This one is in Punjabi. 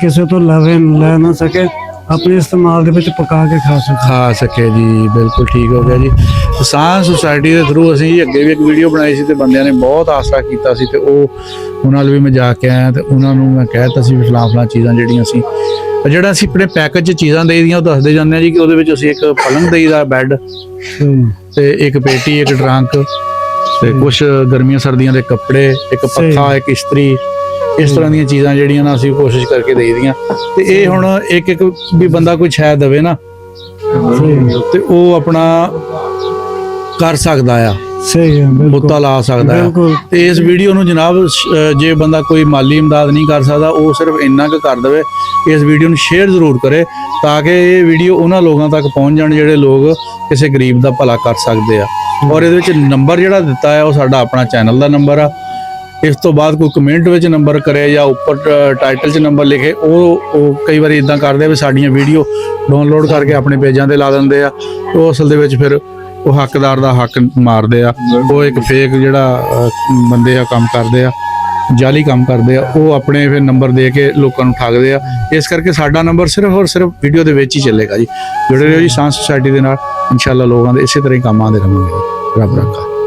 ਕਿਸੇ ਤੋਂ ਲੈ ਨਾ ਸਕੇ ਆਪਣੇ ਇਸਤੇਮਾਲ ਦੇ ਵਿੱਚ ਪਕਾ ਕੇ ਖਾ ਸਕੇ ਜੀ। ਬਿਲਕੁਲ ਠੀਕ ਹੋ ਗਿਆ ਜੀ। ਕਿਸਾਨ ਸੁਸਾਇਟੀ ਦੇ ਥਰੂ ਅਸੀਂ ਅੱਗੇ ਵੀ ਇੱਕ ਵੀਡੀਓ ਬਣਾਈ ਸੀ ਤੇ ਬੰਦਿਆਂ ਨੇ ਬਹੁਤ ਆਸਰਾ ਕੀਤਾ ਸੀ ਤੇ ਉਹ ਉਹਨਾਂ ਨਾਲ ਵੀ ਮੈਂ ਜਾ ਕੇ ਆਇਆ ਤੇ ਉਹਨਾਂ ਨੂੰ ਮੈਂ ਕਹਿ ਦਿੱਤਾ ਸੀ ਵੀ ਫਲਾਂ ਚੀਜ਼ਾਂ ਜਿਹੜੀਆਂ ਜਿਹੜਾ ਅਸੀਂ ਆਪਣੇ ਪੈਕੇਜ 'ਚ ਚੀਜ਼ਾਂ ਦੇਈਆਂ ਉਹ ਦੱਸਦੇ ਜਾਂਦੇ ਹਾਂ ਜੀ ਕਿ ਉਹਦੇ ਵਿੱਚ ਅਸੀਂ ਇੱਕ ਪਲੰਗ ਦੇਈਦਾ, ਬੈੱਡ ਤੇ ਇੱਕ ਪੇਟੀ, ਇੱਕ ਟਰੰਕ ਤੇ ਕੁਛ ਗਰਮੀਆਂ ਸਰਦੀਆਂ ਦੇ ਕੱਪੜੇ, ਇੱਕ ਪੱਖਾ, ਇੱਕ ਇਸਤਰੀ, ਇਸ ਤਰ੍ਹਾਂ ਦੀਆਂ ਚੀਜ਼ਾਂ ਜਿਹੜੀਆਂ ਨਾ ਅਸੀਂ ਕੋਸ਼ਿਸ਼ ਕਰਕੇ ਦੇਈਦੀਆਂ। ਤੇ ਇਹ ਹੁਣ ਇੱਕ ਵੀ ਬੰਦਾ ਕੋਈ ਸ਼ੈ ਦੇਵੇ ਨਾ ਤੇ ਉਹ ਆਪਣਾ ਕਰ ਸਕਦਾ ਆ, ਬੁੱਤਾ ਲਾ ਸਕਦਾ ਹੈ। ਤੇ ਇਸ ਵੀਡੀਓ ਨੂੰ ਜਨਾਬ ਜੇ ਬੰਦਾ ਕੋਈ ਮਾਲੀ ਇਮਦਾਦ ਨਹੀਂ ਕਰ ਸਕਦਾ ਉਹ ਸਿਰਫ ਇੰਨਾ ਕੁ ਕਰ ਦੇਵੇ, ਇਸ ਵੀਡੀਓ ਨੂੰ ਸ਼ੇਅਰ ਜ਼ਰੂਰ ਕਰੇ ਤਾਂ ਕਿ ਇਹ ਵੀਡੀਓ ਉਹਨਾਂ ਲੋਕਾਂ ਤੱਕ ਪਹੁੰਚ ਜਾਣ ਜਿਹੜੇ ਲੋਕ ਕਿਸੇ ਗਰੀਬ ਦਾ ਭਲਾ ਕਰ ਸਕਦੇ ਆ। ਔਰ ਇਹਦੇ ਵਿੱਚ ਨੰਬਰ ਜਿਹੜਾ ਦਿੱਤਾ ਹੈ ਉਹ ਸਾਡਾ ਆਪਣਾ ਚੈਨਲ ਦਾ ਨੰਬਰ ਆ। ਇਸ ਤੋਂ ਬਾਅਦ ਕੋਈ ਕਮੈਂਟ ਵਿੱਚ ਨੰਬਰ ਕਰੇ ਜਾਂ ਉੱਪਰ ਟਾਈਟਲ 'ਚ ਨੰਬਰ ਲਿਖੇ, ਉਹ ਕਈ ਵਾਰੀ ਇਦਾਂ ਕਰਦੇ ਵੀ ਸਾਡੀਆਂ ਵੀਡੀਓ ਡਾਊਨਲੋਡ ਕਰਕੇ ਆਪਣੇ ਪੇਜਾਂ ਤੇ ਲਾ ਦਿੰਦੇ ਆ। ਉਹ ਅਸਲ ਦੇ ਵਿੱਚ ਫਿਰ ਉਹ ਹੱਕਦਾਰ ਦਾ ਹੱਕ ਮਾਰਦੇ ਆ। ਉਹ ਇੱਕ ਫੇਕ ਜਿਹੜਾ ਬੰਦੇ ਆ ਕੰਮ ਕਰਦੇ ਆ, ਜਾਲੀ ਕੰਮ ਕਰਦੇ ਆ, ਉਹ ਆਪਣੇ ਫਿਰ ਨੰਬਰ ਦੇ ਕੇ ਲੋਕਾਂ ਨੂੰ ਠੱਗਦੇ ਆ। ਇਸ ਕਰਕੇ ਸਾਡਾ ਨੰਬਰ ਸਿਰਫ ਔਰ ਸਿਰਫ ਵੀਡੀਓ ਦੇ ਵਿੱਚ ਹੀ ਚੱਲੇਗਾ ਜੀ। ਜੁੜੇ ਰਹੋ ਜੀ ਕਿਸਾਨ ਸੁਸਾਇਟੀ ਦੇ ਨਾਲ, ਇਨਸ਼ਾਅੱਲਾ ਲੋਕਾਂ ਦੇ ਇਸੇ ਤਰ੍ਹਾਂ ਹੀ ਕੰਮ ਆਉਂਦੇ ਰਹਾਂਗੇ। ਰੱਬ ਰੱਖਾ।